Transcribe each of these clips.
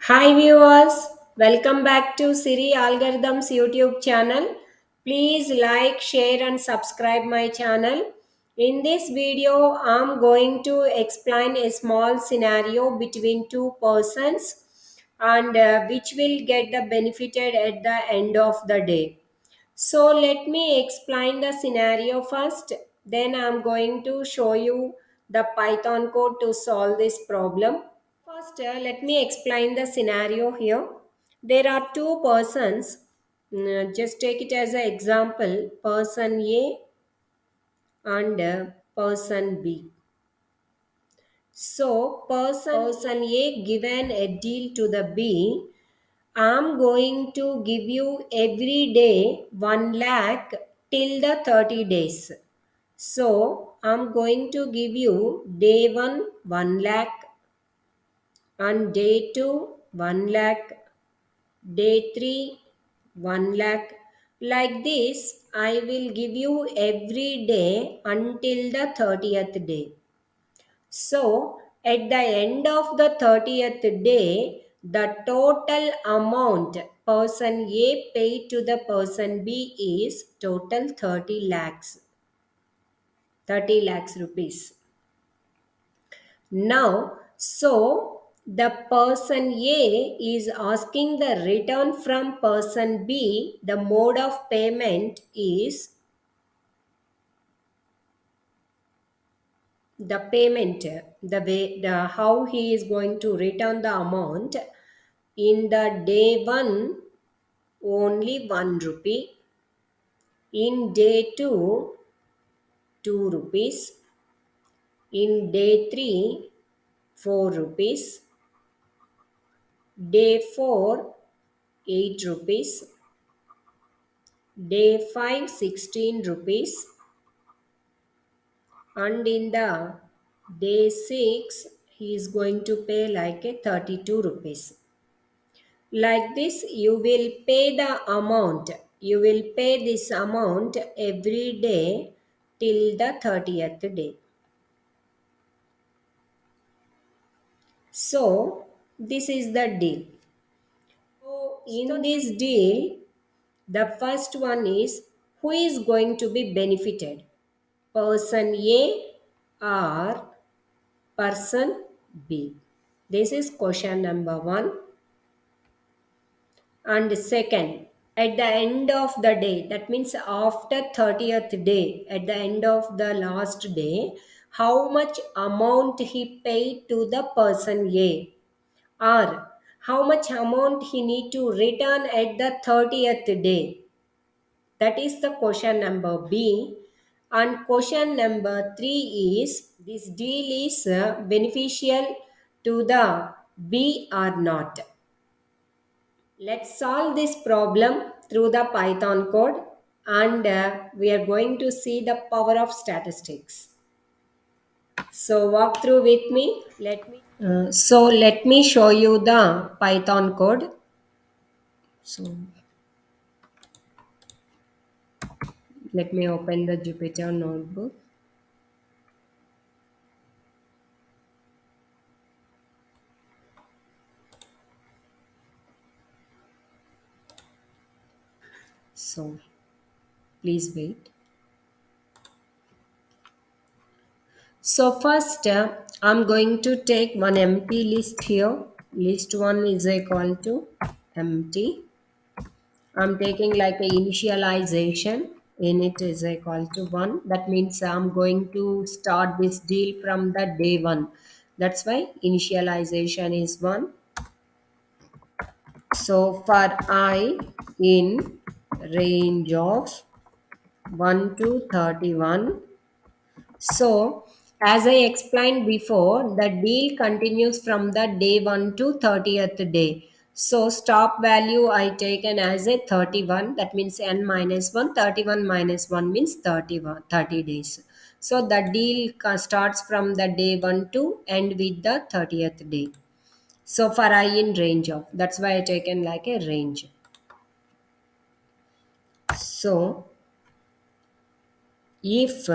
Hi viewers, welcome back to Sirialgorithms YouTube channel. Please like, share and subscribe my channel. In this video, I'm going to explain a small scenario between two persons and which will get the benefited at the end of the day. So let me explain the scenario first. Then I'm going to show you the Python code to solve this problem. First, let me explain the scenario here. There are two persons. Just take it as an example, person A and person B. So, person A given a deal to the B. I'm going to give you every day 1 lakh till the 30 days. So, I'm going to give you day 1 lakh, and day 2 1 lakh, day 3 1 lakh. Like this, I will give you every day until the 30th day. So, at the end of the 30th day, the total amount person A paid to the person B is total 30 lakhs. 30 lakhs rupees. Now, so the person A is asking the return from person B. The mode of payment is the payment, the way, the how he is going to return the amount. In the day 1, only 1 rupee. In day 2, 2 rupees. In day 3, 4 rupees. Day 4, 8 rupees. Day 5, 16 rupees. And in the day 6, he is going to pay like a 32 rupees. Like this, you will pay the amount. You will pay this amount every day till the 30th day. So, this is the deal. So, in this deal, the first one is who is going to be benefited? Person A or person B? This is question number 1. And second, at the end of the day, that means after 30th day, at the end of the last day, how much amount he paid to the person A, or how much amount he need to return at the 30th day. That is the question number B. And question number 3 is this deal is beneficial to the B or not. Let's solve this problem through the Python code, and we are going to see the power of statistics. So walk through with me. Let me show you the Python code. So let me open the Jupyter notebook. So please wait. So first, I'm going to take one empty list here. List 1 is equal to empty. I'm taking like a initialization in it is equal to 1. That means I'm going to start this deal from the day 1. That's why initialization is 1. So for I in range of 1 to 31. So, as I explained before, the deal continues from the day 1 to 30th day. So, stop value I taken as a 31. That means n minus 1. 31 minus 1 means 31, 30 days. So, the deal starts from the day 1 to end with the 30th day. So, for I in range of. That's why I taken like a range. So, if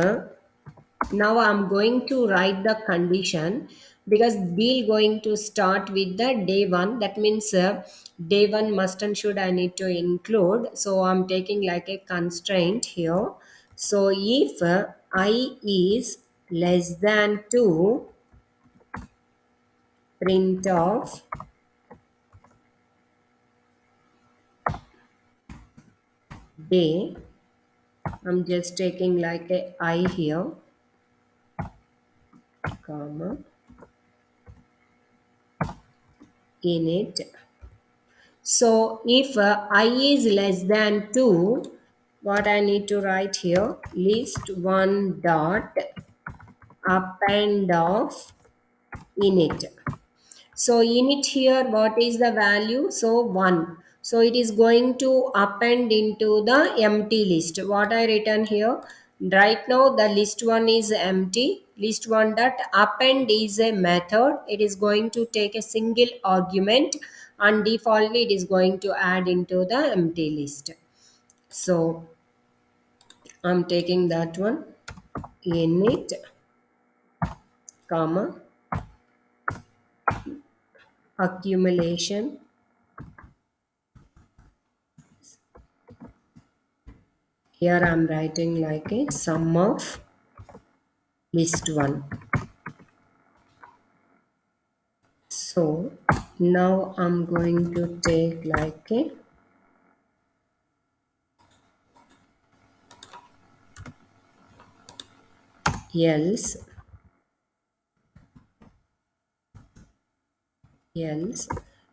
now I'm going to write the condition because deal going to start with the day one. That means day one must and should I need to include. So I'm taking like a constraint here. So if I is less than 2, print of day. I'm just taking like a I here, comma, in it. So if I is less than 2, what I need to write here? List 1 dot append of init. So init here, what is the value? So 1. So it is going to append into the empty list. What I written here? Right now the list 1 is empty. List 1 dot append is a method. It is going to take a single argument and defaultly it is going to add into the empty list. So I'm taking that one, init, comma, accumulation. Here I'm writing like a sum of list 1. So now I'm going to take like a else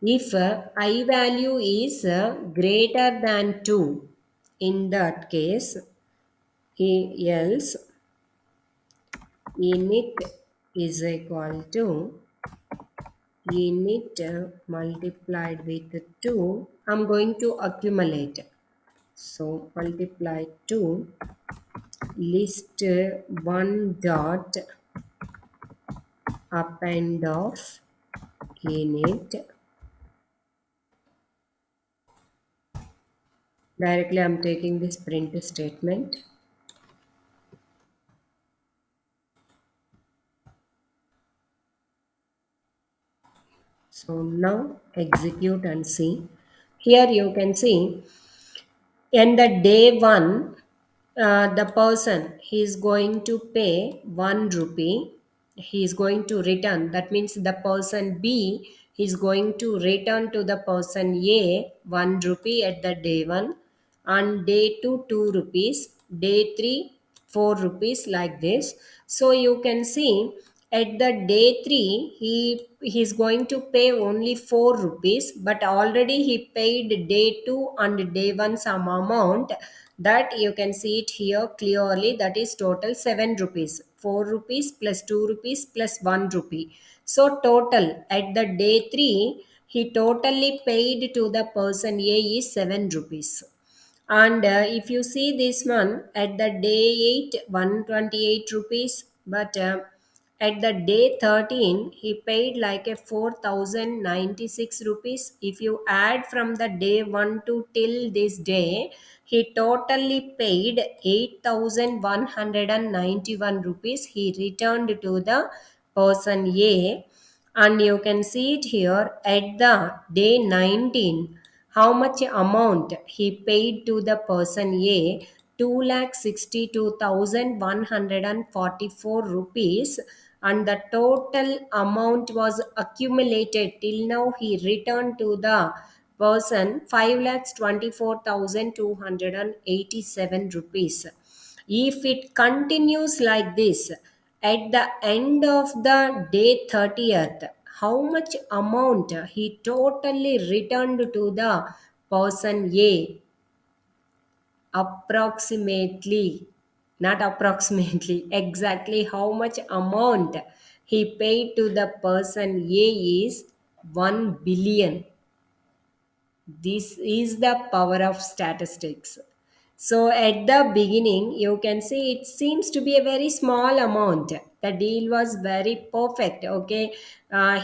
if I value is greater than 2, in that case else init is equal to init multiplied with 2. I'm going to accumulate. So multiply 2 list 1 dot append of init. Directly I'm taking this print statement. So now execute and see. Here you can see in the day one, the person he is going to pay 1 rupee. He is going to return. That means the person B is going to return to the person A 1 rupee at the day one, and day two 2 rupees, day three 4 rupees, like this. So you can see at the day three he's going to pay only 4 rupees, but already he paid day two and day one some amount. That you can see it here clearly, that is total 7 rupees. 4 rupees plus 2 rupees plus 1 rupee. So total at the day three he totally paid to the person A is 7 rupees. And if you see this one at the day 8, 128 rupees, but at the day 13, he paid like a 4096 rupees. If you add from the day 1 to till this day, he totally paid 8191 rupees. He returned to the person A, and you can see it here at the day 19 how much amount he paid to the person A. 2,62,144 rupees, and the total amount was accumulated till now. He returned to the person 5,24,287 rupees. If it continues like this, at the end of the day 30th, how much amount he totally returned to the person A? Approximately, not approximately, exactly how much amount he paid to the person A is 1 billion. This is the power of statistics. So at the beginning, you can see it seems to be a very small amount. The deal was very perfect. Okay,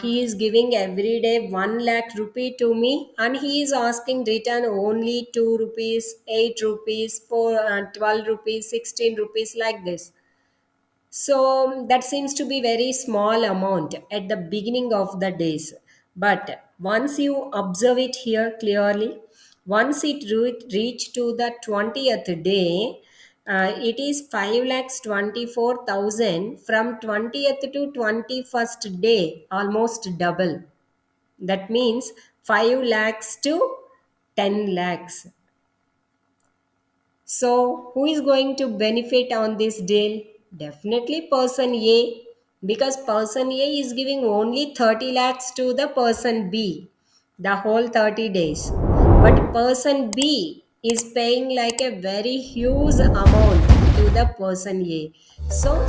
he is giving every day 1 lakh rupee to me, and he is asking return only 2 rupees, 8 rupees, 4, 12 rupees, 16 rupees, like this. So that seems to be very small amount at the beginning of the days. But once you observe it here clearly, once it reach to the 20th day, it is 5,24,000 from 20th to 21st day, almost double. That means 5 lakhs to 10 lakhs. So, who is going to benefit on this deal? Definitely person A, because person A is giving only 30 lakhs to the person B the whole 30 days. But person B is paying like a very huge amount to the person A. So,